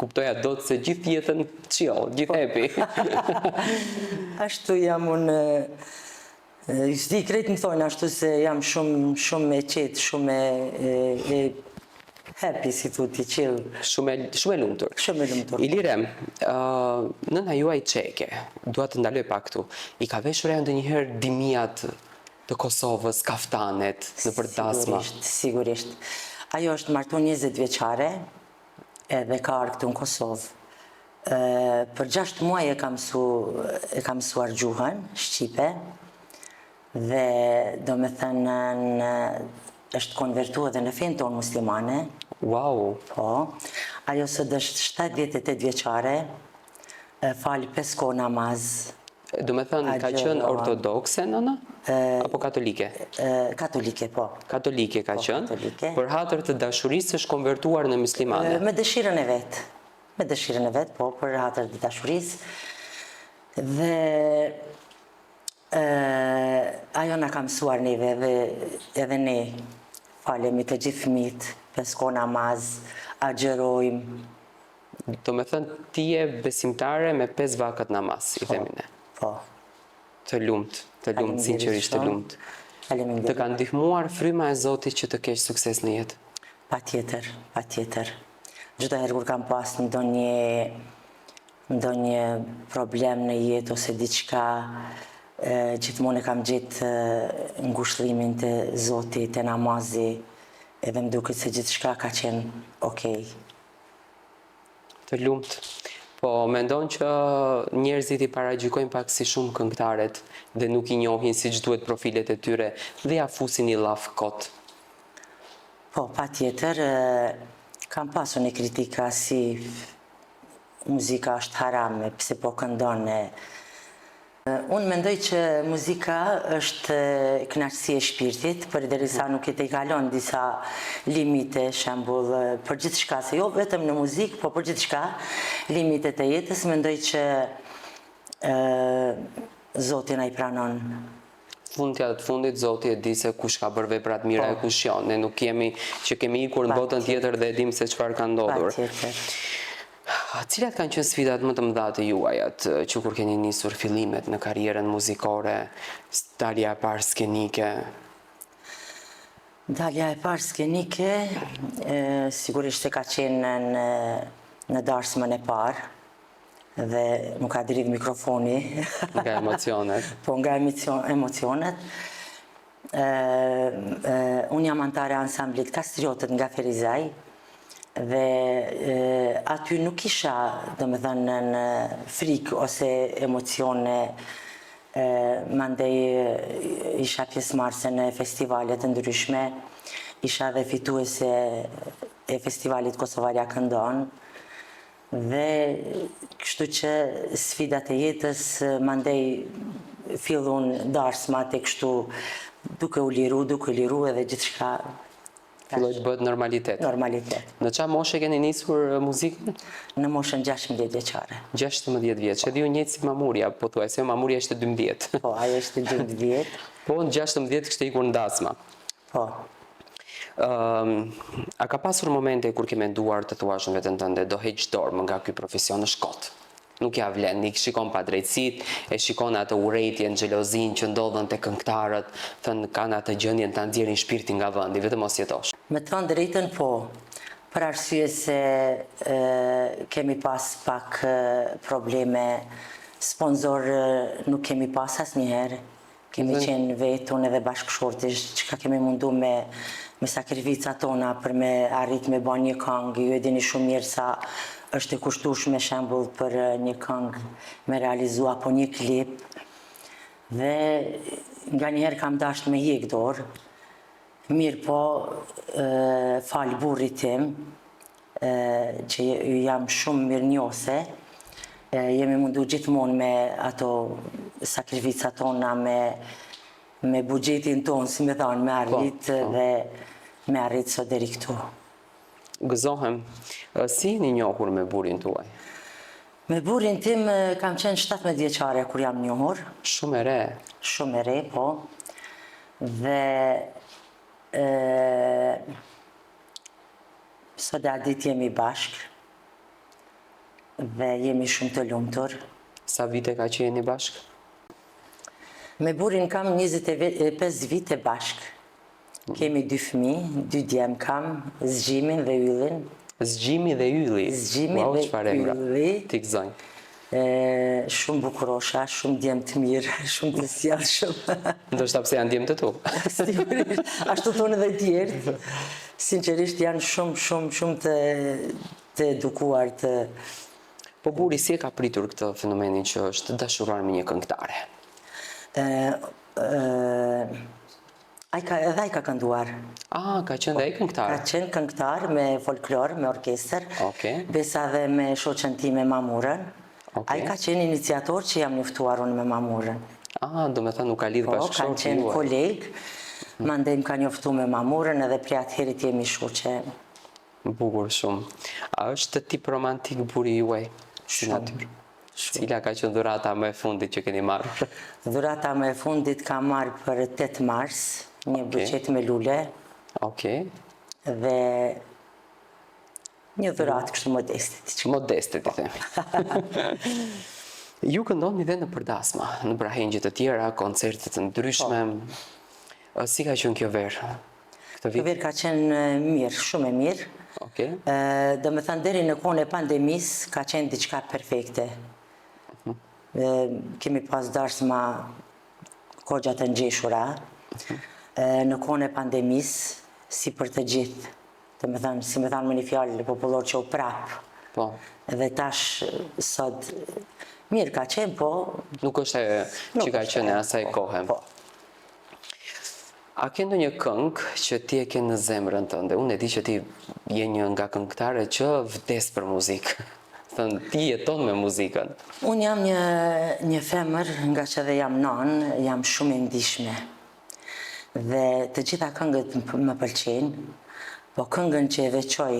kuptoja dot se gjithë jetën chill, gjithë happy. Ashtu jam unë, s'di krejt më thonë ashtu se jam shumë e qetë, shumë e Happy, si tuti, chill. Shumë e lumtur. Shumë e lumtur. Ilire, nëna juaj çeke, dua të ndaloj pak këtu. I ka veshur ajo ndonjëherë dimijat të Kosovës, kaftanet, në për dasma? Sigurisht. Ajo është martu 20 vjeçare edhe ka arë këtu në Kosovë. Për 6 muaj e kam mësuar gjuhën, Shqipe, dhe do me thënë është konvertu edhe në fenë tonë muslimane. Wow! Po, ajo sot është 78 vjeçare, falë 5 kohë namaz. Do me thënë, ka qënë ortodokse, nëna? Apo katolike? Katolike, po. Katolike ka qënë, katolike. për hatër të dashurisë është konvertuar në muslimane. Me dëshirën e vetë. Me dëshirën e vetë, po, për hatër të dashurisë. Dhe ajo na ka mësuar neve edhe ne falemi të gjithë fëmijët, 5 kohë namaz, agjerojmë. Do me thënë, ti je besimtare me 5 vakët namaz, i themi ne. Po. Të lumt, sinqerisht të lumt. Të ka ndihmuar fryma e Zotit që të kesh sukses në jetë? Patjetër, patjetër. Çdo herë kur kam pas ndonjë problem në jetë ose diçka, gjithmonë e kam gjetë ngushëllimin të Zotit, të namazi, edhe më duket se gjithçka ka qenë okej. Të lumt. Po, mendon që njerëzit i paragjykojnë pak si shumë këngëtarët dhe nuk i njohin siç duhet profilet e tyre dhe ja fusin i llaf kot. Po, patjetër, kam pasur një kritika si muzika është harame, pse po këndon. Unë mendoj që muzika është kënaqësi e shpirtit, përderisa nuk e tejkalon disa limite, shembull, për gjithçka, se jo vetëm në muzikë, po për gjithçka, limitet e jetës, mendoj që Zoti na i pranon. Fundja të fundit, Zoti e di se kush ka bërë vepra të mira e kush jo. Ne nuk jemi që kemi ikur në botën tjetër dhe e dim se çfarë ka ndodhur. Patjetër. Cilat kanë qenë sfidat më të mëdha të juajat që kur keni nisur fillimet në karrierën muzikore, dalja e parë skenike? Dalja e parë skenike, sigurisht e ka qenë në darsmën e parë, dhe nuk ka dridh mikrofoni. Nga emocionet. Po, nga emocionet. Unë jam antare ansamblit Kastriotët nga Ferizaj, dhe aty nuk isha, do me thënë, në frikë ose emocione, mandej isha pjesëmarrëse në festivalet të ndryshme, isha dhe fituese e festivalit Kosovarja Këndon, dhe kështu që sfidat e jetës mandej fillun darsmat e kështu duke u liru edhe gjithçka Filloj të bëhet normalitet. Normalitet. Në qa moshe keni nisur muzikën? Në moshën 16 vjeçare. 16 vjeç. Edhe ju njëjtë si Mamurja, po thuaj se Mamurja ishte 12. Po, ajo ishte 12. Po, në 16 kishte ikur në dasma. Po. A ka pasur momente kur ke menduar të thuash në veten tënde do heq dorë nga ky profesion në shkot? Nuk ja vlen, i shikon pa drejtësit, e shikon atë urrejtjen, xhelozin që ndodhen te këngëtarët, thënë kanë atë gjendjen ta nxjerrin shpirtin nga vendi, vetëm mos jetosh. Me të thënë drejtën, po, për arsye se kemi pas pak probleme, sponsor nuk kemi pas asnjëherë, kemi qenë vetun edhe bashkëshortisht, që ka kemi mundu me sakrificat tona për me arrit me ba një këngë, ju e dini shumë mirë sa është e kushtueshme shembull për një këngë me realizu apo një klip, dhe nga njëherë kam dashur me hiq dorë. Mirë po, falë burrit tim, që jam shumë mirënjohëse, jemi mundu gjithmonë me ato sakrificat tona, me buxhetin tonë, si me thonë, me arrit dhe me arrit sot deri këtu. Gëzohem, si jeni njohur me burrin tuaj? Me burrin tim kam qenë 17 vjeçare kur jam njohur. Shumë e re. Shumë e re, po. Dhe sot e ditë jemi bashkë dhe jemi shumë të lumtur. Sa vite ka që jeni bashkë? Me burrin kam 25 vite bashkë. Kemi 2 fëmijë, 2 djem kam, Zgjimin dhe Yllin. Zgjimi dhe ylli. Zgjimi Wow, dhe çfarë emra. ylli. Ti gëzojnë. Shumë bukurosha, shumë djem të mirë, shumë të sjellshëm. Ndoshta pse janë djemë të tu. Sigurisht, ashtu thonë edhe tjerë. Sinqerisht janë shumë të edukuar të Po Buri, si e ka pritur këtë fenomenin që është dashuruar me një këngëtare? Edhe ai ka kënduar. Ka qenë dhe ai Ka këngëtar. qenë këngëtar me folklor, me orkester, Okej. besa dhe me shoqen time Mamurën. Okej. Ai ka qenë iniciator që jam njoftuar unë me Mamurën. Do me thënë nuk ka lidhë Po, kanë bashkëshorti qenë juaj. kolegë, mandej më ka njoftu me Mamurën edhe prej atëherit jemi shoqe. Bukur shumë. A është tip romantik Buri juaj? Si natyrë. Cila ka qenë dhurata më e fundit që keni marrë? Dhurata më e fundit ka marrë për 8 mars, një buqet me lule Okej. dhe një dhuratë kështu modeste. Modeste, ti themi. Ju këndoni dhe në përdasma, në brahengje të tjera, koncerte të ndryshme. Si ka qenë kjo verë? Këtë Kjo vit? verë ka qenë mirë, shumë e mirë. Okej. Do me thënë deri në kohën e pandemisë ka qenë diçka perfekte. Kemi pas darsma kogja të ngjeshura. Në kohën e pandemisë, si për të gjithë, do me thënë, si me thënë me një fjalë popullor që u prap. Po. Edhe tash sot mirë ka qenë, po Nuk është e që ka qenë e asaj kohë. Po. A ke ndonjë këngë që ti e ke në zemrën tënde? Unë e di që ti je një nga këngëtare që vdes për muzikë. Thënë, ti jeton me muzikën. Unë jam një femër, nga që dhe jam nanë, jam shumë e ndishme. Dhe të gjitha këngët më pëlqejnë, po këngën që e veçoj,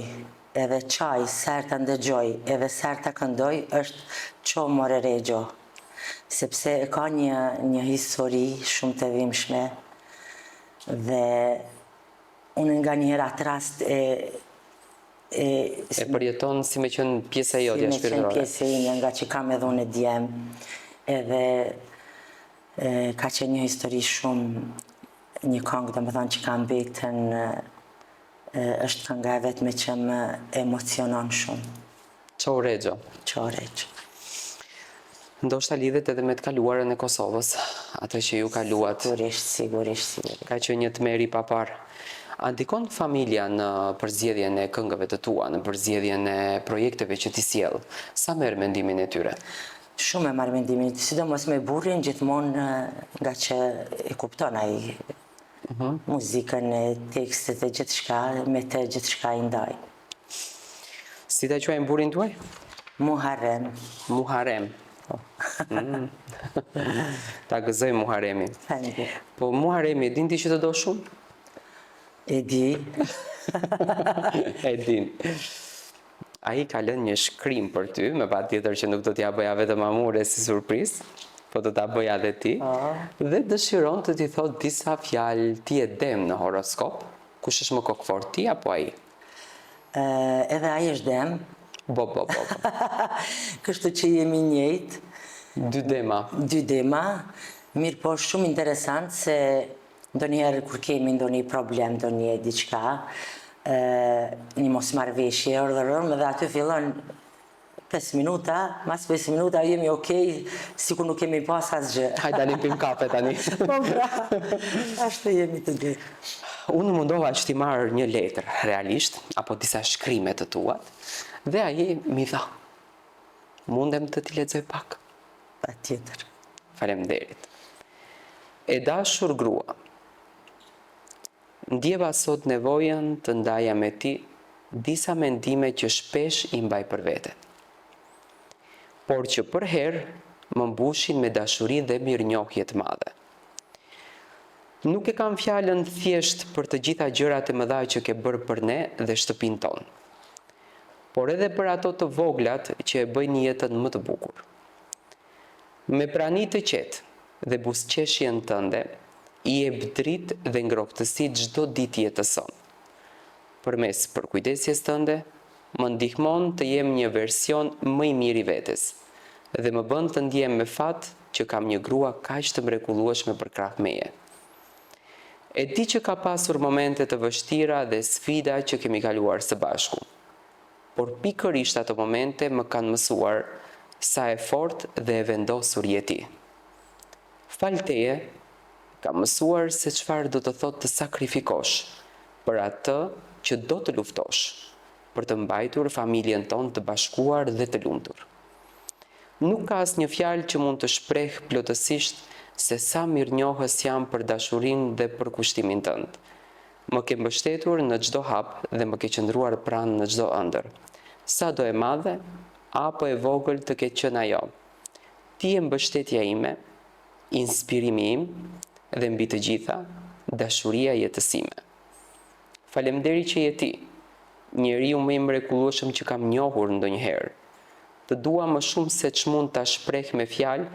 edhe qaj, serta ndëgjoj, edhe serta këndoj, është Qo more regjo. Sepse ka një histori shumë të vimshme, dhe unë nga njëherë atë rast E përjeton si me qenë pjesë e jotja si me qenë shpirtërore. pjesë e ime, nga që kam edhe unë e djem, edhe ka qenë një histori shumë, një këngë, dhe më thonë që kam betën, është kënga e vetme që më emocionon shumë, Qo Regjo. qoreq. Ndoshta lidhet edhe me të kaluarën e Kosovës, atë që ju kaluat. Sigurisht. Ka qenë një tmerr i papar. A ndikon familja në përzgjedhjen e këngëve të tua, në përzgjedhjen e projekteve që ti sjell? Sa merr mendimin e tyre? Shumë e marrë mendimin, sidomos me burrin, gjithmonë nga që e kupton ai muzikën, e tekstet e gjithçka, me të gjithçka i ndaj. Si ta quajmë burrin tuaj? Muharrem. Muharrem. Ta gëzoj Muharremi. Faleminderit. Po Muharremi, din ti që të do shumë? E di. E din. Ai ka lënë një shkrim për ty, me patjetër që nuk do t'ja bëja vetëm Amure si surprizë, po do ta bëja edhe ti. Dhe dëshiron të ti thot disa fjalë, ti e dem në horoskop, kush është më kokfort, ti apo ai? Edhe ai është dem, Bo. kështu që jemi njëjtë, Dy dema. 2 dema, mirë po shumë interesant se ndonjëherë kur kemi ndonjë problem, ndonjë diçka, një mosmarrëveshje urdhëron dhe aty fillon 5 minuta, mas 5 minuta jemi okej, sikur nuk kemi pas asgjë. Hajde tani pim kafe tani. Po bra, ashtu jemi të dy. Unë mundova që ti marrë një letër, realisht, apo disa shkrime të tuat, dhe ai mi tha, mundem të t'i lexoj pak. Patjetër. Faleminderit. E dashur grua, ndjeva sot nevojën të ndaja me ti disa mendime që shpesh i mbaj për vete, por që për herë më mbushin me dashuri dhe mirënjohje të madhe. Nuk e kam fjalën thjesht për të gjitha gjërat e mëdha që ke bërë për ne dhe shtëpinë tonë, por edhe për ato të voglat që e bëjnë jetën më të bukur. Me prani të qetë dhe buzëqeshjen tënde, i e dritë dhe ngrohtësi çdo ditë jetëson. Përmes përkujdesjes tënde, më ndihmon të jem një version më i mirë i vetes dhe më bën të ndjem me fat që kam një grua kaq të mrekullueshme për krah meje. E di që ka pasur momente të vështira dhe sfida që kemi kaluar së bashku. Por pikërisht ato momente më kanë mësuar sa e fortë dhe e vendosur je ti. Fal teje, kam mësuar se çfarë do të thotë të sakrifikosh për atë që do të luftosh, për të mbajtur familjen tonë të bashkuar dhe të lumtur. Nuk ka asnjë fjalë që mund të shpreh plotësisht se sa mirënjohës jam për dashurinë dhe për kushtimin tënd. Më ke mbështetur në çdo hap dhe më ke qëndruar pranë në çdo ëndër. Sa do e madhe apo e vogël të ketë qenë ajo. Ti je mbështetja ime, inspirimi im dhe mbi të gjitha, dashuria jetësime. Faleminderit që je ti, njeriu më i mrekullueshëm që kam njohur ndonjëherë. Të dua më shumë se ç'mund ta shpreh me fjalë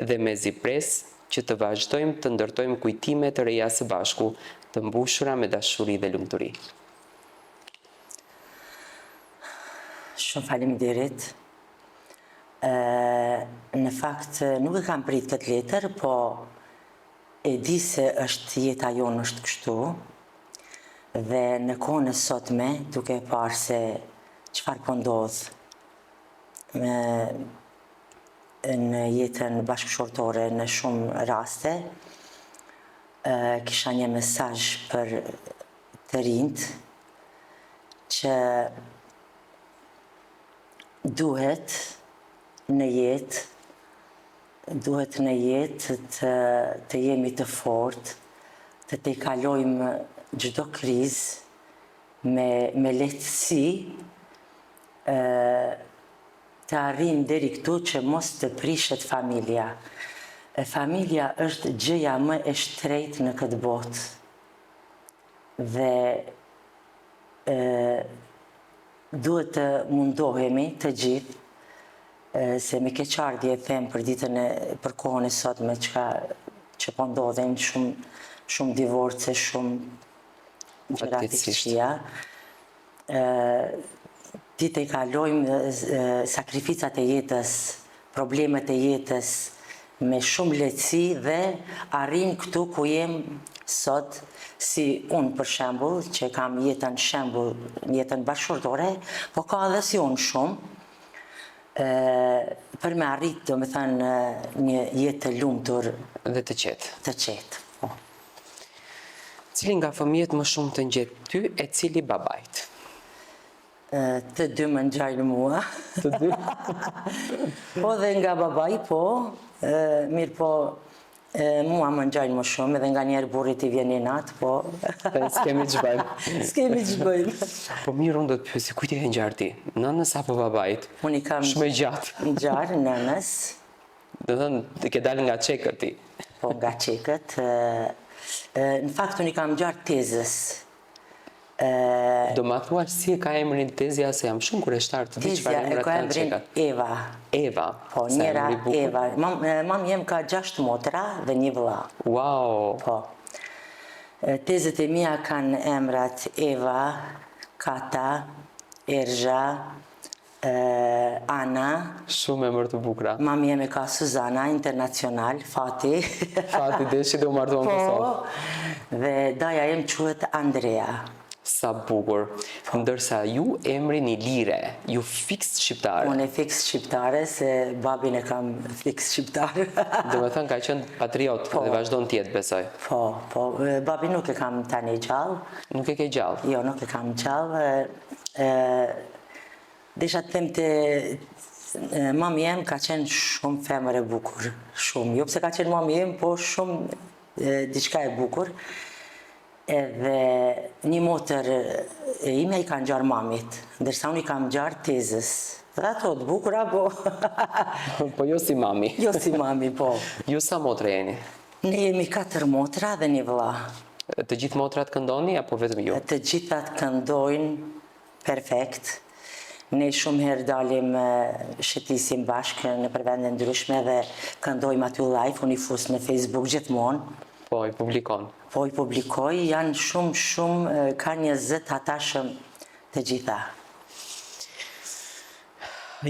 dhe mezi pres që të vazhdojmë të ndërtojmë kujtime të reja së bashku, të mbushura me dashuri dhe lumturi. Shumë faleminderit. Në fakt nuk e kam prit këtë letër, po e di se është jeta jonë është kështu. Dhe në kohën e sotme, duke parë se çfarë po ndodh në jetën bashkëshortore në shumë raste, kisha një mesazh për të rinjt që duhet në jetë të jemi të fortë, të te kalojmë çdo krizë me lehtësi, të arrim deri këtu që mos të prishet familja. Familja është gjëja më e shtrenjtë në këtë botë. Dhe duhet të mundohemi të gjithë, se me keqardhje them për kohën e sotme që po ndodhen shumë divorce, shumë gjëra të këqija. Ti të kalojmë sakrificat e jetës, problemet e jetës me shumë lehtësi dhe arrim këtu ku jem sot, si unë për shembull, që kam jetën bashkëshortore, po ka edhe si unë shumë, për me arrit, do me thënë, një jetë të lumtur Dhe të qetë. të qetë. Po. Cili nga fëmijët më shumë të ngjet ty e cili babait? Të dy më ngjajnë mua. Të dy? Po dhe nga babai, po, mirë po, mua më ngjajnë më shumë, edhe nga njerë burrit i vjen i natë, po. S'kemi që bëjmë. S'kemi që bëjmë. Po mirë, unë do të pyesi, kujt i ke ngjarë ti? Nënës apo babait? Unë i kam Shumë e gjatë. ngjarë nënës, Do të thënë, të ke dalë nga çekët ti. po nga çekët. Në fakt, unë i kam ngjarë tezës. Do ma thuash si e ka emrin tezja, se jam shumë kureshtar të di Tezja çfarë e emrat ka kanë emrin çekat. Eva. Eva. Po, Sa njëra emri i bukur. Eva. Mam jem ka 6 motra dhe një vëlla. Wow. Po. Tezët e mia kanë emrat Eva, Kata, Ergja, Ana. Shumë emër të bukura. Mami jemi ka Suzana, internacional, Fati. Fati deshi dhe u martuan në Kosovë. Po, dhe daja jem quhet Andrea. Sa bukur. Ndërsa ju emrin i Lire, ju fiks shqiptare. Unë e fiks shqiptare, se babin e kam fiks shqiptare. Do me thënë ka qenë patriot dhe vazhdon tjetë, besoj. Po, babi nuk e kam tani gjallë. Nuk e ke gjallë. Jo, nuk e kam gjallë. Desha të them të mami jem ka qenë shumë femër e bukur. Shumë. Jo pse ka qenë mami jem, po shumë diçka e bukur. Edhe një motër e ime i ka ngjarë mamit, ndërsa unë i kam ngjarë tezës. Dhe ato të bukura, po... Po jo si mami. Jo si mami, po. Ju sa motre jeni? Ne jemi 4 motra dhe një vëlla. Të gjithë motrat këndoni, apo vetëm ju? Të gjithat këndojnë perfekt. Ne shumë herë dalim shëtisim bashkë në përvende ndryshme dhe këndojmë aty live, unë i fus në Facebook gjithmonë. Po, i publikon. Po, i publikoj, janë shumë, ka 20 atashëm të gjitha.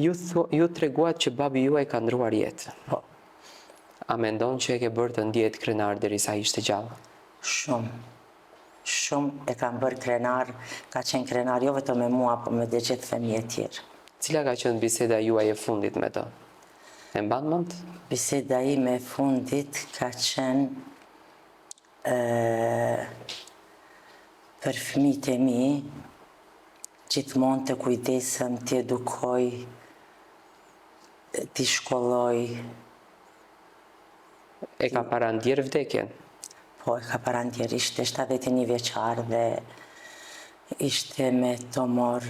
Ju treguat që babi juaj ka ndruar jetë. Po, A mendon që e ke bërë të ndjetë krenar derisa ishte gjallë? Shumë. Shumë e kam bërë krenar, ka qenë krenar jo vetëm me mua, por me dhe gjithë fëmijët tjerë. Cila ka qenë biseda juaj e fundit me të? E mban mend? Biseda ime e fundit ka qenë për fëmijët e mi, gjithmonë të kujdesem, të edukoj, të shkolloj. E ka parandjer vdekjen? Po, e ka parandjer, ishte 71 vjeçar dhe ishte me tumor.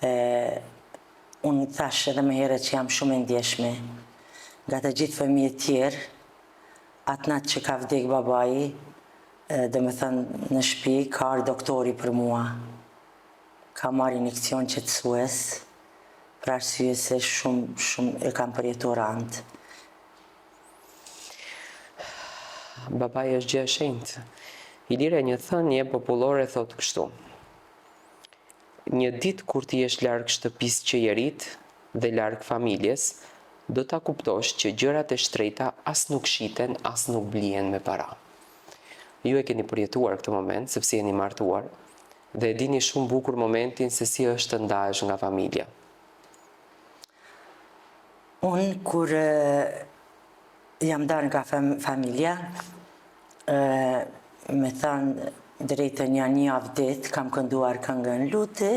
Dhe unë thash edhe më herët që jam shumë e ndjeshme. Nga të gjithë fëmijët tjerë, atë natë që ka vdek babai, dhe me thënë në shtëpi, ka ardhur doktori për mua. Ka marrë injekcion qetësues, për arsye se shumë e kam përjetuar rand. Babai është gjë e shenjtë. Ilire, një thënie popullore thotë kështu: një ditë kur ti jesh larg shtëpisë që je rit dhe larg familjes, do ta kuptosh që gjërat e shtrejta as nuk shiten, as nuk blihen me para. Ju e keni përjetuar këtë moment, sepse jeni martuar, dhe e dini shumë bukur momentin se si është të ndahesh nga familja. Unë, kur jam darë nga familja, me thënë drejtën një javë ditë, kam kënduar këngën Lute,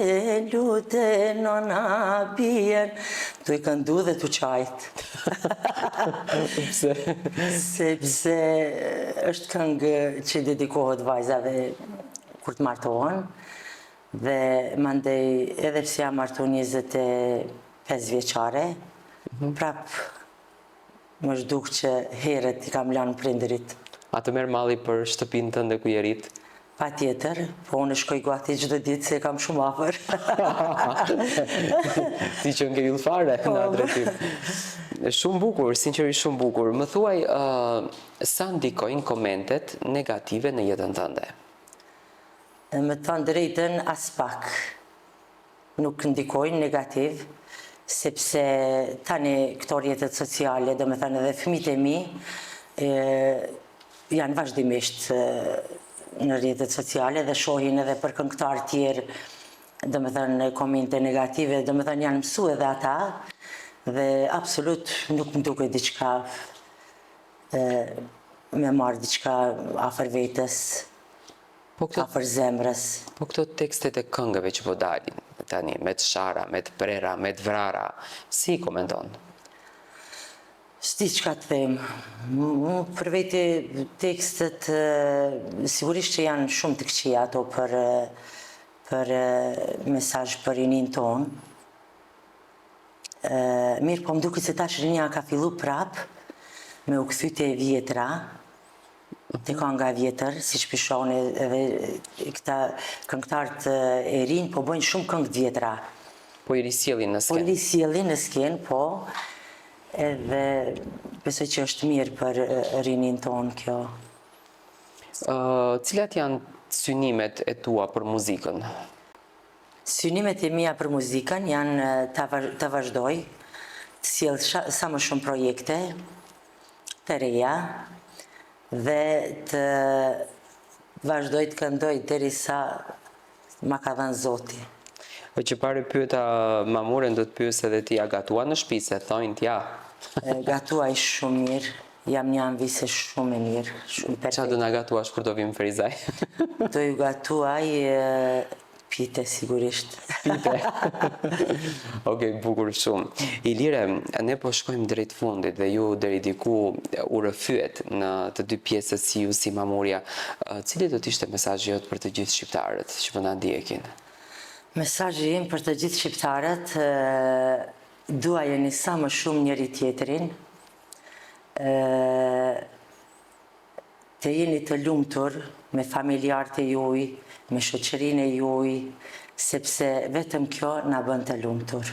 lute, nona bjen, tu i këndu dhe tu qajt. Sepse është këngë që dedikohet vajzave kur të martohen, dhe mandej edhe pse jam martu 25 vjeçare, prap më zhduk që herët i kam lanë prindërit. A të merr malli për shtëpinë tënde ku je rit? Pa tjetër, po unë shkoj gati çdo ditë se kam shumë afër. Ti që nge yllfare në adresim. Shumë bukur, sinqerisht shumë bukur. Më thuaj, sa ndikojnë komentet negative në jetën tënde? Me të thënë drejtën, as pak nuk ndikojnë negativ, sepse tani këto rrjetet sociale, do me thënë edhe fëmijët e mi, janë vazhdimisht në rrjetet sociale dhe shohin edhe për këngëtar tjerë, do me thënë komente negative, do me thënë janë mësu edhe ata, dhe absolut nuk më duket diçka me marrë diçka afër vetës, afër zemrës. Po këto tekstet e këngëve që po dalin, tani, me të shara, me të prera, me të vrara, si komenton? S'di çka të them. Për vete tekstet, sigurisht që janë shumë të këqija ato për mesazh për rinin ton. Mirë, po më duket se tash rinia ka fillu prap me u kthy te e vjetra, te kënga e vjetër, siç pishoni edhe këta këngëtarët e rinj po bëjnë shumë këngë të vjetra. Po i risjellin në Po i skenë. risjellin në skenë, po, edhe besoj që është mirë për rinin ton kjo. Cilat janë synimet e tua për muzikën? Synimet e mia për muzikën janë të vazhdoj, të sjell sa më shumë projekte të reja dhe të vazhdoj të këndoj derisa ma ka dhënë Zoti. Po që pare pyeta mamuren, do të pyes edhe ti, a gatua në shtëpi, se thojnë t'ja. Gatuaj shumë mirë, jam një anvise shumë e mirë, shumë Qa perfekt. do na gatuash kur do vim Ferizaj? Do ju gatuaj pite sigurisht. Pite. Okej, bukur shumë. Ilire, ne po shkojmë drejt fundit dhe ju deri diku u rrëfyet në të dy pjesët si ju si Mamurja. Cili do t'ishte mesazhi jot për të gjithë shqiptarët që po na ndjekin? Mesazhi im për të gjithë shqiptarët, duajeni sa më shumë njëri tjetrin, të jeni të lumtur me familjarët e juaj, me shoqërinë e juaj, sepse vetëm kjo na bën të lumtur.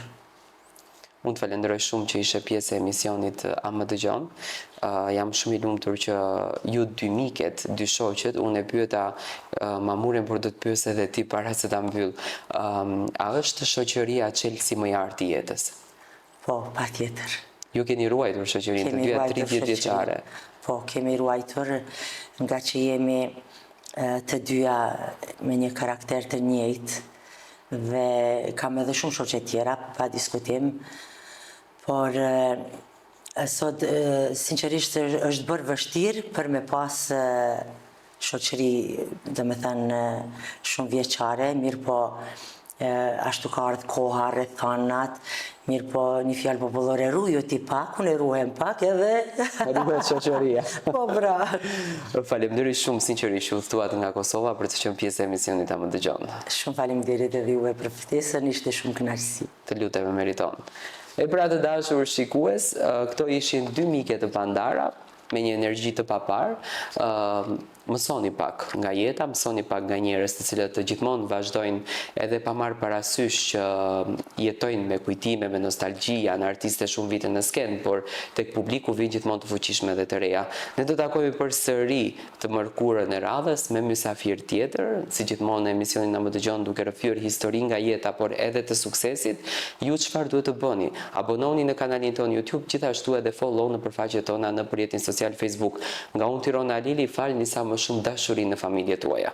Unë të falenderoj shumë që ishe pjesë e emisionit A më dëgjon. Jam shumë i lumtur që ju dy miket, dy shoqet, unë e pyeta Mamuren, por do të pyes edhe ti para se ta mbyll. A është shoqëria çelësi më i artë i jetës? Po, patjetër. Ju keni ruajtur shoqërinë të Kemi dyja ruajtur 30 vjeçare. Po, kemi ruajtur nga që jemi të dyja me një karakter të njëjtë dhe kam edhe shumë shoqe tjera, pa diskutim, por sot sinqerisht është bërë vështirë për me pas shoqëri, dhe me thënë, shumë vjeçare, mirë po ashtu ka ardhë koha rreth thonat, mirë po një fjalë popullore, ruju ti pak, unë e ruhem pak edhe... Ruhet shoqëria. Po, bra. Faleminderit shumë sinqerisht që u thuat nga Kosova për të qenë pjesë e emisionit Ta Më Dëgjon. Shumë faleminderit edhe juve për ftesën, ishte shumë kënaqësi. Të lutem e meriton. E pra të dashur shikues, këto ishin dy mike të pandara me një energji të papar. Mësoni pak nga jeta, mësoni pak nga njerëz të cilët të gjithmonë vazhdojnë edhe pa marrë parasysh që jetojnë me kujtime, me nostalgji, janë artiste shumë vite në skenë, por tek publiku vijnë gjithmonë të fuqishme dhe të reja. Ne do takojmë përsëri të mërkurën e radhës me mysafir tjetër, si gjithmonë në emisionin Na Më Dëgjon duke rrëfyer histori nga jeta, por edhe të suksesit. Ju çfarë duhet të bëni? Abononi në kanalin ton YouTube, gjithashtu edhe follow në përfaqet tona në rrjetin social Facebook. Nga unë Tirona Alili, falni sa më shumë dashuri në familjet tuaja.